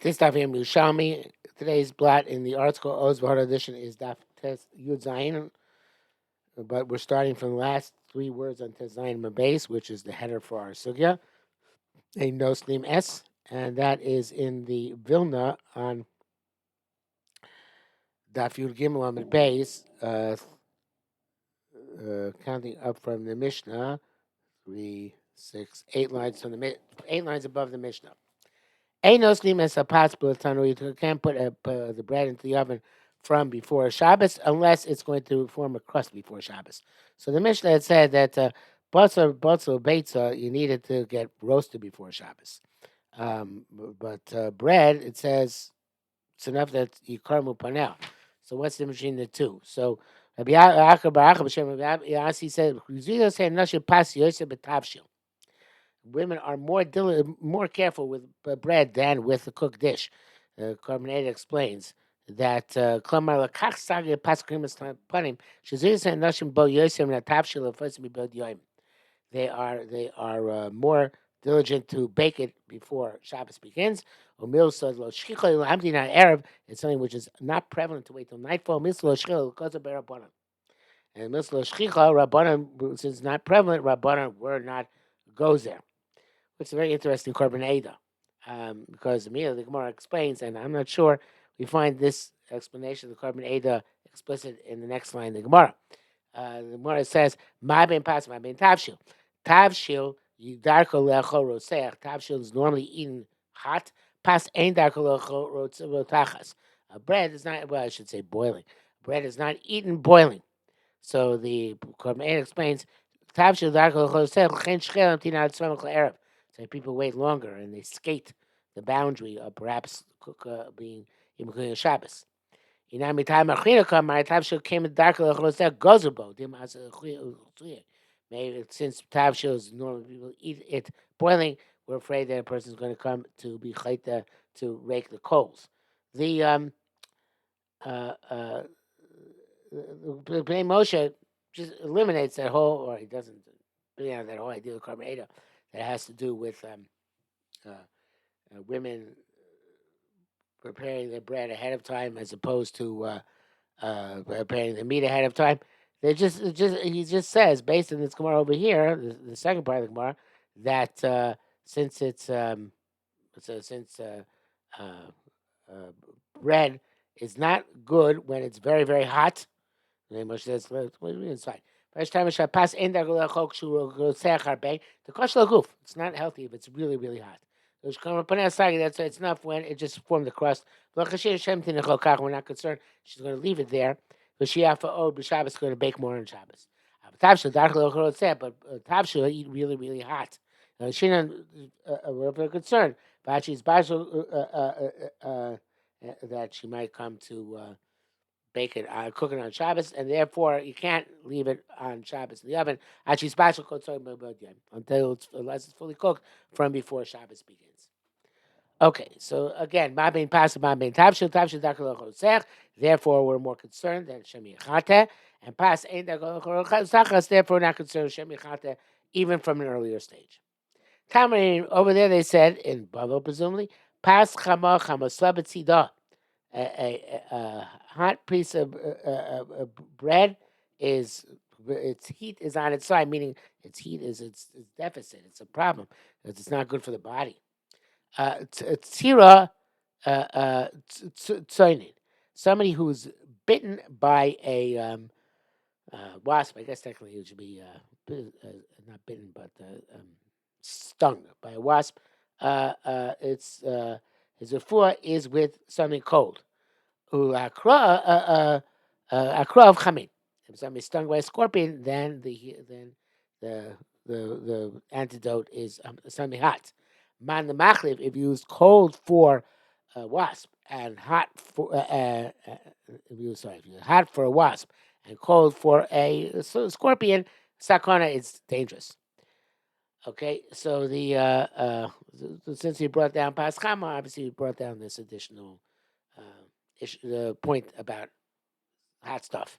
This daf here Yerushalmi. Today's blot in the article Oz Bahar edition is daf Tes Yud Zayin, but we're starting from the last three words on Tes Zayin Mabase, which is the header for our sugya, a no slim s, and that is in the Vilna on daf Yud Gimel Amid Base, counting up from the Mishnah, 3, 6, 8 lines from the 8 lines above the Mishnah. Ain't no slim as a possible tanur. You can't put the bread into the oven from before Shabbos unless it's going to form a crust before Shabbos. So the Mishnah had said that botzel beitza you needed to get roasted before Shabbos. But bread, it says it's enough that you karmu panel. So what's the difference between the two? So Rabbi Yasi said, women are more careful with bread than with a cooked dish. Carbonate explains that klamar lakach sagi paskrimas panim shazis and nashim bo yosem natavshil afosim bod yoim. They are more diligent to bake it before Shabbos begins. Umil says lo shchicha hamdina erev. It's something which is not prevalent to wait till nightfall. Mislo shchil koza berabbanan. And mislo shchicha rabbanan, since it's not prevalent, rabbanan were not goes there. It's a very interesting Korban Eda, because immediately the Gemara explains, and I'm not sure we find this explanation of the Korban Eda explicit in the next line of the Gemara. The Gemara says, "Ma ben pas, ma ben tavshil. Tavshil yidarko lecho roseach. Tavshil is normally eaten hot. Pas ein darko lecho rotachas. Bread is not. Well, I should say boiling. Bread is not eaten boiling. So the Korban Eda explains, Tavshil darko lecho roseach. Chen shchel amtina atzmam erev. So people wait longer and they skate the boundary of perhaps being Yom Shabbos. Maybe since Tavshil is normally people eat it boiling, we're afraid that a person is going to come to be chayta to rake the coals. The Bnei Moshe just eliminates that whole, or he doesn't, that whole idea of Karma that has to do with women preparing their bread ahead of time as opposed to preparing the meat ahead of time. He just says, based on this Gemara over here, the second part of the Gemara, that since bread is not good when it's very, very hot, the Moshe says, it's fine. It's not healthy if it's really, really hot. That's it's enough when it just formed the crust. We're not concerned. She's going to leave it there. But Shabbos is going to bake more on Shabbos. But Tavshil eat really, really hot. We're concerned. But she's that she might come to bake it, cook it on Shabbos, and therefore you can't leave it on Shabbos in the oven unless it's fully cooked from before Shabbos begins. Okay, so again, ma bein pas, ma bein tavshil dakol chosech. Therefore, we're more concerned than shem yichate, and pas ein dakol chosachas. Therefore, not concerned with shem yichate, even from an earlier stage. Tamarin over there, they said in Bavel presumably pas chama chamasla b'tzidah. A hot piece of bread is its heat is on its side, meaning its heat is its deficit. It's a problem because it's not good for the body. Tzira tzoinin, somebody who's bitten by a wasp. I guess technically it should be not bitten, but stung by a wasp. His refuah is with something cold. Akra of chamin. If somebody is stung by a scorpion, then the antidote is something hot. Man the machliv, if you use cold for a wasp and hot for if you hot for a wasp and cold for a scorpion, sakana is dangerous. Okay, so since he brought down Paschama, obviously he brought down this additional point about hot stuff.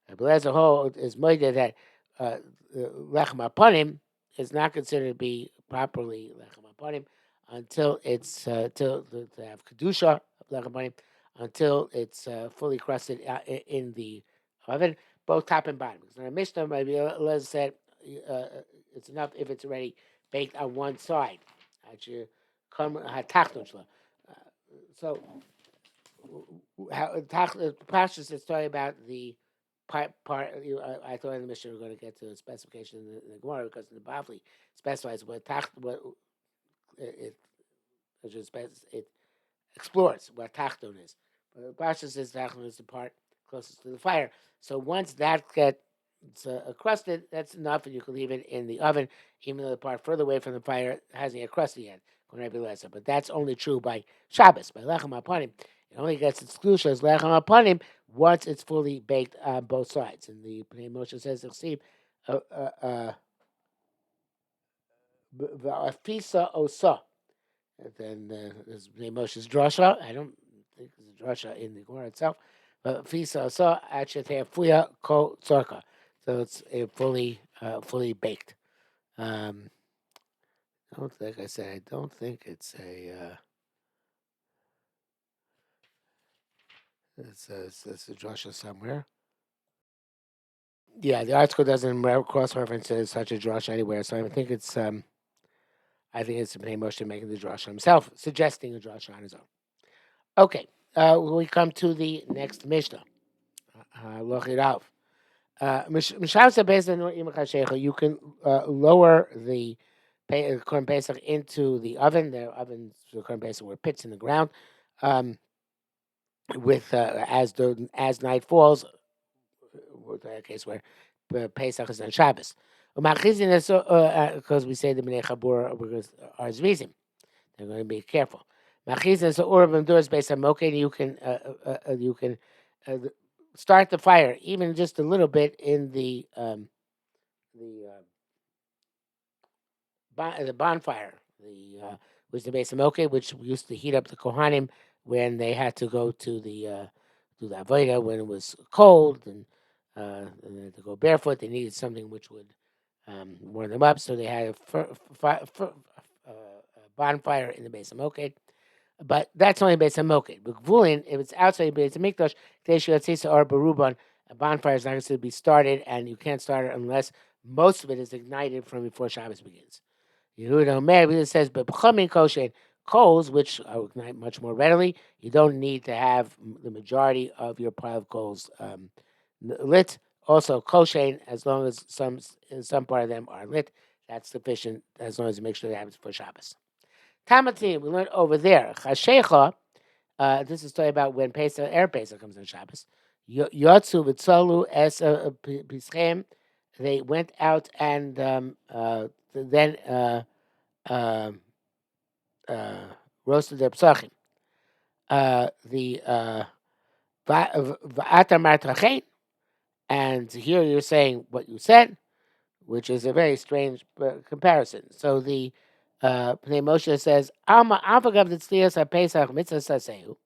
The Blazer Hole is moided that lechem aponim is not considered to be properly lechem aponim until it's to have kedusha of lechem aponim until it's fully crusted in the oven, both top and bottom. Because in our Mishnah, maybe Les said it's enough if it's already baked on one side. So how Pashas is talking about the part. I thought in the Mishnah we are going to get to the specification in the Gemara because the Bavli specifies what it explores what tachton is. But Pashas says tachton is the part closest to the fire. So once that gets crusted, that's enough, and you can leave it in the oven, even though the part further away from the fire hasn't yet crusted yet. But that's only true by Shabbos, by lechem aponim. It only gets its kedusha as lechem aponim once it's fully baked on both sides. And the Pnei Moshe says, "V'afisa osa." And then there's Pnei Moshe's drasha. I don't think there's a drasha in the Gemara itself, but fisa osa actually fuya ko tzorka. So it's a fully baked. Like I said, I don't think it's a. It's a drasha somewhere. Yeah, the article doesn't cross reference such a drasha anywhere, so I think it's Bnei Moshe making the drasha himself, suggesting a drasha on his own. Okay, we come to the next Mishnah. Loch it out. You can lower the Korban Pesach into the oven. The ovens for Korban Pesach were pits in the ground. With as night falls, with a case where Pesach is on Shabbos. Because we say the Bnei Chabur because are Zvizim. They're going to be careful. Machizin so urban doors based on moke. You can start the fire even just a little bit in the bonfire, was the base of moke, which used to heat up the Kohanim when they had to go to the Avodah when it was cold and they had to go barefoot. They needed something which would warm them up, so they had a bonfire in the base of moke. But that's only based on Moked. But Gvulin, if it's outside based on Mikdash, or Baruban, a bonfire is not going to be started, and you can't start it unless most of it is ignited from before Shabbos begins. Yehuda Omer says, but B'chamin Koshen, coals, which ignite much more readily, you don't need to have the majority of your pile of coals lit. Also, Koshen, as long as some part of them are lit, that's sufficient, as long as you make sure that happens before Shabbos. Tamatim, we learned over there. Chashecha, this is talking about when Pesach, Pesach comes on Shabbos. Yotzu v'tzolu es pischem. They went out and then roasted their psachim. The v'atar matrachein, and here you're saying what you said, which is a very strange comparison. So the Pnei Moshe says, "Alma avagav tzlias haPesach mitzvah sasehu."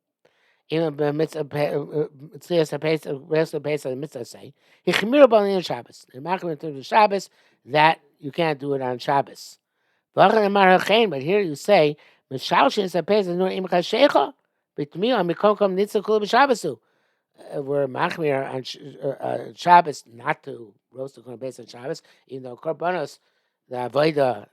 Even mitzvah tzlias haPesach rest of Pesach mitzvah say he chemiru b'alin Shabbos. The makom in terms of Shabbos that you can't do it on Shabbos. But here you say mishalshin haPesach nur im chashecha b'tmiya mikomkom nitzah kula b'Shabbosu. We're machmir on Shabbos not to roast the Korban Pesach on Shabbos, even though Korbanos, the Avodah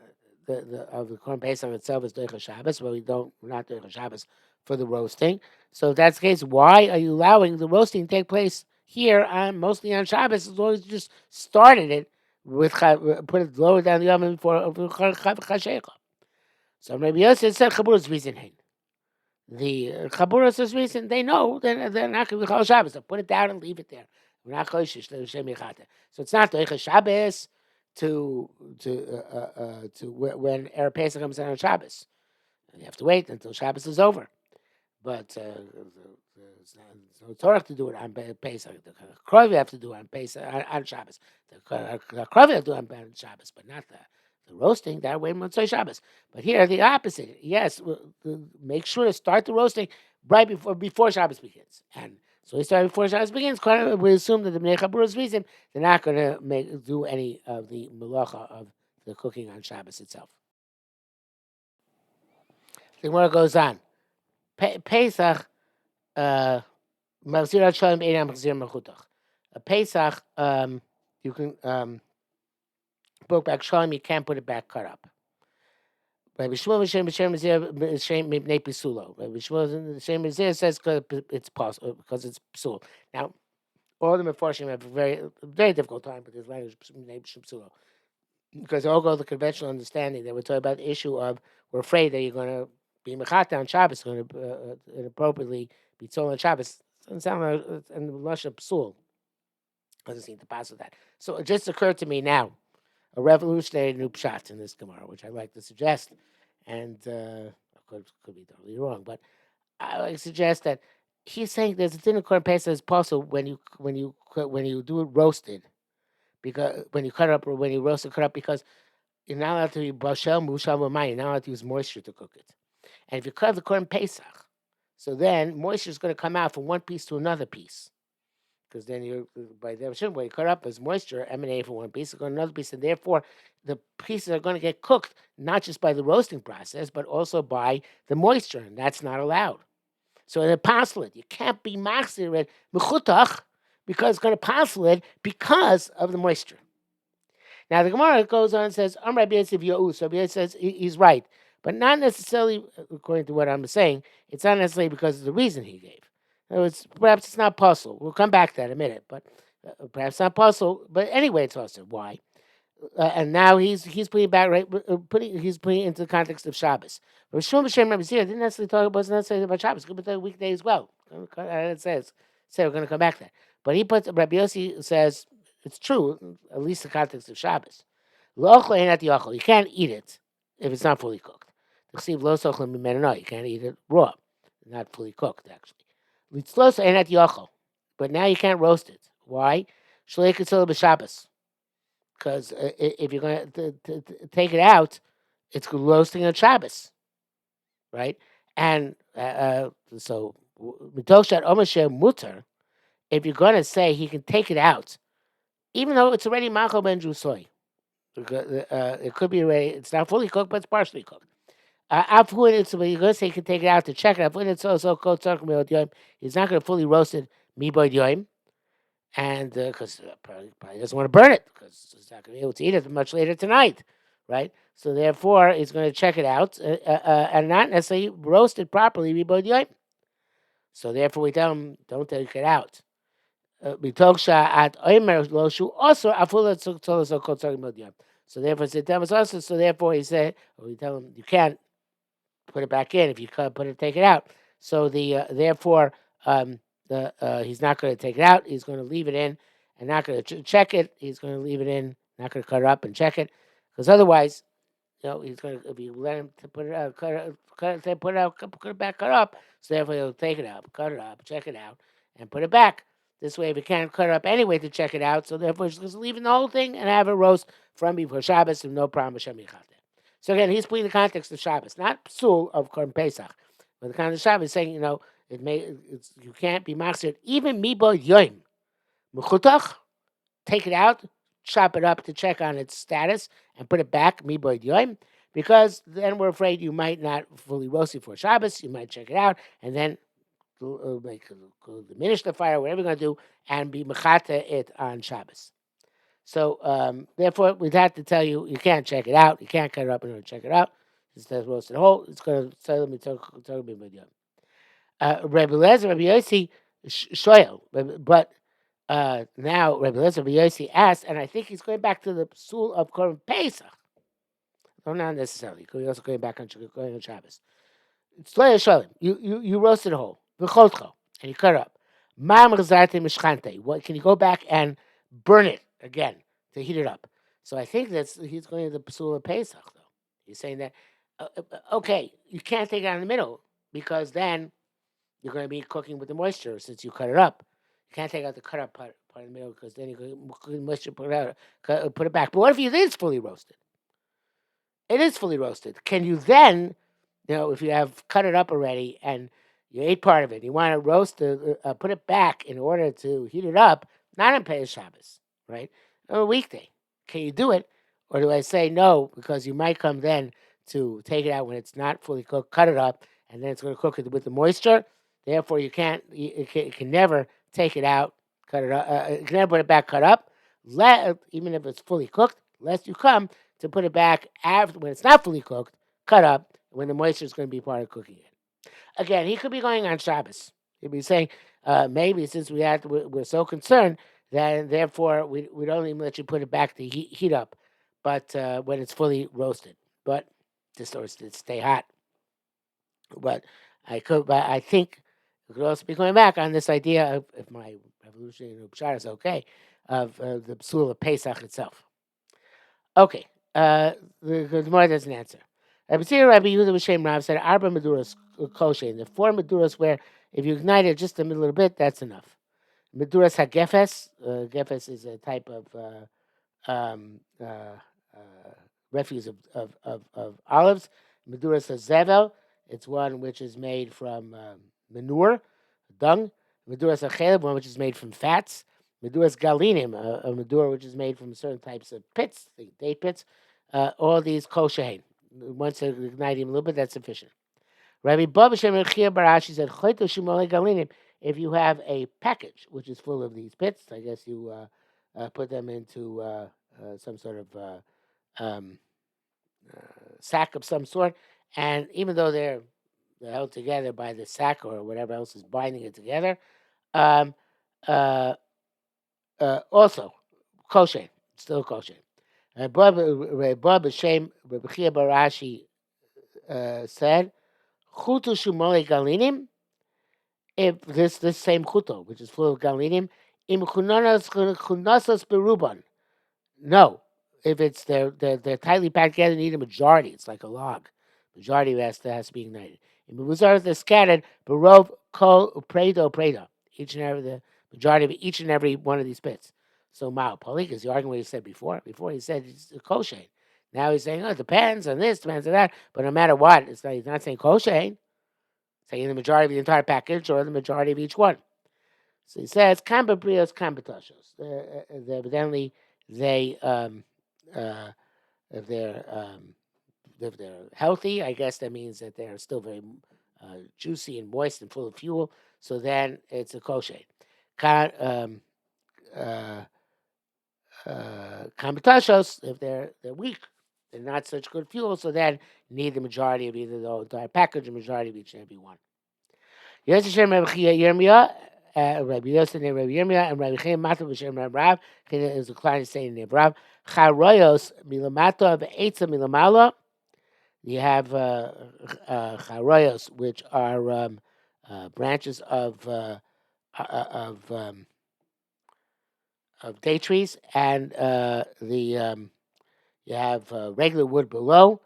of the Korban Pesach itself is Doicha Shabbos, but we're not Doicha Shabbos for the roasting. So if that's the case, why are you allowing the roasting to take place here mostly on Shabbos as long as you just started it with put it lower down the oven before Chashecha? So maybe Yosef said Chabur's reason. The Chaburas reason they know they're not going to be Chol Shabbos. So put it down and leave it there. We're not Choshish. So it's not Doicha Shabbos to when Erev Pesach comes out on Shabbos. And you have to wait until Shabbos is over. But it's no Torah to do it on Pesach. The Krav you have to do it on Pesach on Shabbos. The Krav you have to do it on Shabbos, but not the roasting. That way, Motzei Shabbos. But here, the opposite. Yes, make sure to start the roasting right before Shabbos begins. And so we start before Shabbos begins. We assume that the Bnei Chabur's reason they're not going to do any of the melacha of the cooking on Shabbos itself. The Gemara goes on. Pesach, Machzir Hashem Einam Machzir Mechutach. A Pesach, you can book back Shalom, you can't put it back cut up. Rabbi Shmuel Mibnei Pisulo. Rabbi Shmuel says it's possible because it's psul. Now, all the Mefarshim have a very difficult time with this language psulo, because they all go to the conventional understanding that we're talking about the issue of we're afraid that you're going to be mechata on Shabbos, going to inappropriately be told on Shabbos. Doesn't sound like and the Lusha psul doesn't seem to pass with that. So it just occurred to me now, a revolutionary new pshat in this Gemara, which I like to suggest, and could be totally wrong, but I suggest that he's saying there's a din of corn pesach is possible when you do it roasted, because when you cut it up or when you roast it cut up, because you're not allowed to be bashel mushal b'mayim. You're not allowed to use moisture to cook it, and if you cut the corn pesach, so then moisture is going to come out from one piece to another piece. Because then you're by definition, when you cut up as moisture emanating from one piece, it's going to another piece, and therefore the pieces are going to get cooked not just by the roasting process, but also by the moisture, and that's not allowed. So in a paslid, you can't be machzir it mechutach because it's going to paslid it because of the moisture. Now the Gemara goes on and says, Rabbi Yosef Yahu. So Rabbi Yosef says he's right, but not necessarily according to what I'm saying. It's not necessarily because of the reason he gave. Perhaps it's not possible. We'll come back to that in a minute, but perhaps not possible. But anyway, it's also why. And now he's putting it back right. He's putting it into the context of Shabbos. But Shmuel B'Shem Rabbi Zira didn't necessarily talk about about Shabbos. It could be the weekday as well. It says we're going to come back to that. But Rabbi Yossi says it's true, at least the context of Shabbos. You can't eat it if it's not fully cooked. You can't eat it raw, not fully cooked actually. But now you can't roast it. Why? Because if you're going to take it out, it's roasting on Shabbos, right? And so, mutar, if you're going to say he can take it out, even though it's already machal ben jusoy, it could be already, it's not fully cooked, but it's partially cooked. You're going to say he can take it out to check it. He's not going to fully roast it, miboid yoim. And because probably doesn't want to burn it, because he's not going to be able to eat it much later tonight, right? So therefore, he's going to check it out and not necessarily roast it properly. So therefore, we tell him, don't take it out. So therefore, so therefore he said, we tell him you can't put it back in if you take it out. So therefore. He's not going to take it out. He's going to leave it in and not going to check it. He's going to leave it in, not going to cut it up and check it, because otherwise, he's going to, if you let him to put it out, put it back, cut up. So therefore, he'll take it out, cut it up, check it out, and put it back. This way, if he can't cut it up anyway to check it out, so therefore, he's just leaving the whole thing and have it roast from before Shabbos and no problem. So again, he's putting the context of Shabbos, not psul of Korban Pesach, but the context of Shabbos, saying you can't be machzir even mibo yoim mechutach. Take it out, chop it up to check on its status, and put it back mibo yoim, because then we're afraid you might not fully roast it for Shabbos. You might check it out and then diminish the fire, whatever you're going to do, and be mechata it on Shabbos. So therefore, we'd have to tell you can't check it out. You can't cut it up and check it out. Instead of roasted whole, it's going to tell me to. Rabbi Lezer, Rabbi Yossi shoyel, but now Rabbi Lezer, Rabbi Yossi asked, and I think he's going back to the psul of Korban Pesach. No, not necessarily. He's also going back on Shabbos. It's shoyel. You roasted a whole, v'cholcho, and you cut it up. What can you go back and burn it again to heat it up? So I think he's going to the psul of Pesach though. He's saying that okay, you can't take it out in the middle because then you're going to be cooking with the moisture since you cut it up. You can't take out the cut up part in the middle because then you're going to moisture put it back. But what if it is fully roasted? It is fully roasted. Can you then, if you have cut it up already and you ate part of it, you want to roast put it back in order to heat it up, not on Pesach Shabbos, right? On a weekday. Can you do it? Or do I say no because you might come then to take it out when it's not fully cooked, cut it up, and then it's going to cook it with the moisture. Therefore, you can never take it out, cut it up. You can never put it back cut up, even if it's fully cooked, lest you come to put it back after when it's not fully cooked, cut up, when the moisture is going to be part of cooking it. Again, he could be going on Shabbos. He'd be saying, maybe since we're so concerned that therefore we don't even let you put it back to heat up, but when it's fully roasted, but just or to stay hot. But I think we could also be going back on this idea of if my revolutionary pshat is okay, of the psul of Pesach itself. Okay, the Gemara doesn't answer. Rabbi Yehuda B'Shem Rav said Arba Meduras kosher. The four Meduras where if you ignite it just a little bit, that's enough. Meduras hagefes. Gefes is a type of um, uh, uh, refuse of olives. Meduras hazevel. It's one which is made from manure, dung. Meduras hachelev, one which is made from fats. Meduras galinim, a medura which is made from certain types of pits, the date pits. All these kosher. Once you ignite him a little bit, that's sufficient. Rabbi Baba Shem Rechia Barashi said, "Choyto shimole galinim." If you have a package which is full of these pits, I guess you put them into some sort of um, sack of some sort, and even though they're held together by the sack or whatever else is binding it together, um, uh, also kosher, still kosher. Rabbi Shem Rechia Barashi said, "Chutu shimole galinim." If this same chuto, which is full of galinim, im chunasas beruban. No, if it's they're tightly packed together, you need a majority. It's like a log. Majority has to be ignited. Im muzar they're scattered, berov kol predo. Each and every the majority of each and every one of these pits. So Mao Polik is the argument he said before. Before he said it's kosher. Now he's saying, oh, it depends on this, depends on that. But no matter what, he's not saying kosher. Saying the majority of the entire package or the majority of each one. So he says, "Kambabrios, kambatoshos." Evidently, they uh, if they're if they're healthy, I guess that means that they're still very juicy and moist and full of fuel. So then it's a kosher. Uh, Kambatoshos, if they're weak, they're not such good fuel. So then you need the majority of either the entire package or majority of each and every one. Yes, Hashem Rabbi Yirmiyah, Rabbi Yosef and Rabbi Yirmiyah, and Rabbi Chaim Matav Hashem Rabbi Rav. Is the client saying name Rav. Charoyos milamato ve'etza milamala. You have charoyos, which are branches of of date trees, and you have regular wood below.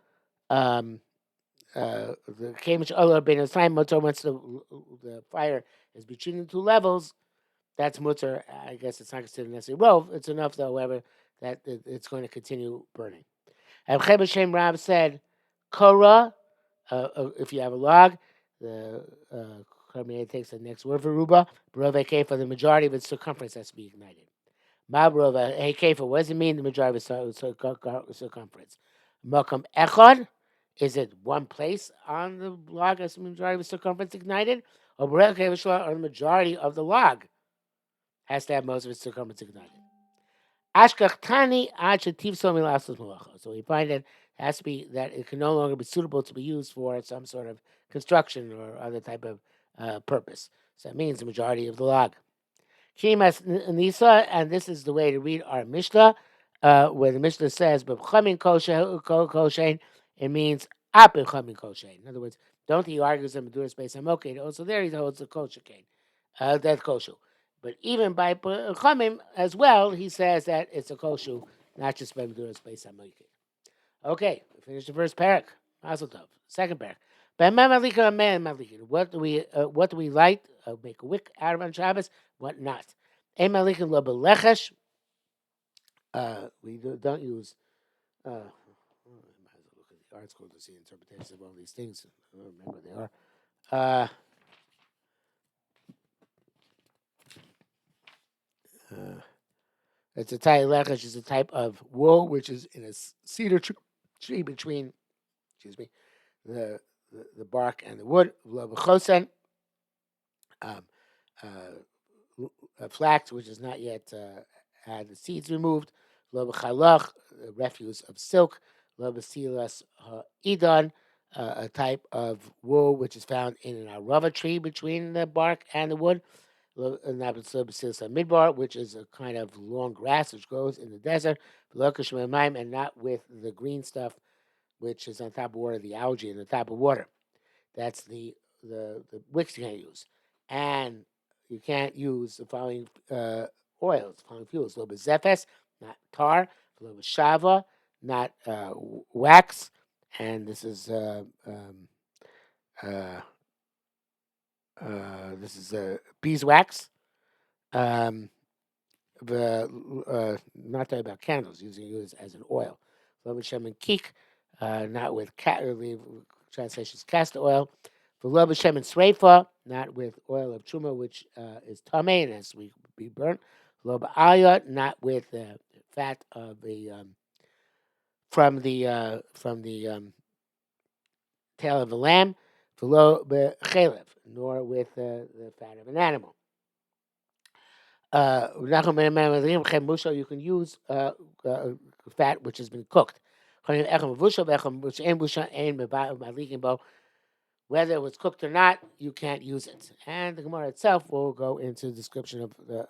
The Kamish Allah Ben Time Mutter once the fire is between the two levels, that's mutter. I guess it's not considered necessarily rove. It's enough, though, however, that it's going to continue burning. And Cheb Hashem Rab said, Korah, if you have a log, the Karmiya takes the next word for Ruba, Barova Kefa, the majority of its circumference has to be ignited. Mabrova, hey Kefa, what does it mean the majority of its circumference? Makam Echad, is it one place on the log as the majority of its circumference ignited? Or the majority of the log has to have most of its circumference ignited. Ashkachtani So we find that it has to be that it can no longer be suitable to be used for some sort of construction or other type of purpose. So that means the majority of the log. Kimas Nisa, and this is the way to read our Mishnah, where the Mishnah says, "B'chamin koshein," it means apin chamin koshein. In other words, don't he argues that Meduras space okay. Also, there he holds the kosher cane, that's kosher. But even by Chamim as well, he says that it's a kosher, not just by Meduras space okay. Okay, we finished the first parak. Mazel tov. Second parak. What do we light? Make a wick out of on Shabbos. What not? We don't use. I might as well look at the article to see interpretations of all these things. I don't remember what they are. It's a type lechesh is a type of wool which is in a cedar tree between, excuse me, the bark and the wood. Lo b'chosen, um, flax which is not yet had the seeds removed. Lo b'chalach, the refuse of silk. Lo b'silas idon, a type of wool which is found in an arava tree between the bark and the wood. Midbar, which is a kind of long grass which grows in the desert, and not with the green stuff which is on top of water, the algae in the top of water. That's the wicks you can't use. And you can't use the following oils, the following fuels. A little bit zephes, not tar. A little bit shava, not wax. And uh, this is beeswax. Um, the not talking about candles, using it as an oil. Lobin Shem Kik, not with translations castor oil. For Lobin Shem Sreifa, not with oil of truma, which is tame and has to be burnt. Loba Ayat, not with fat of the from the tail of a lamb. For Lo Chalev, nor with the fat of an animal. You can use fat which has been cooked. Whether it was cooked or not, you can't use it. And the Gemara itself will go into the description of the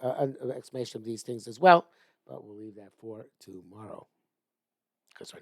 explanation of these things as well, but we'll leave that for tomorrow. Because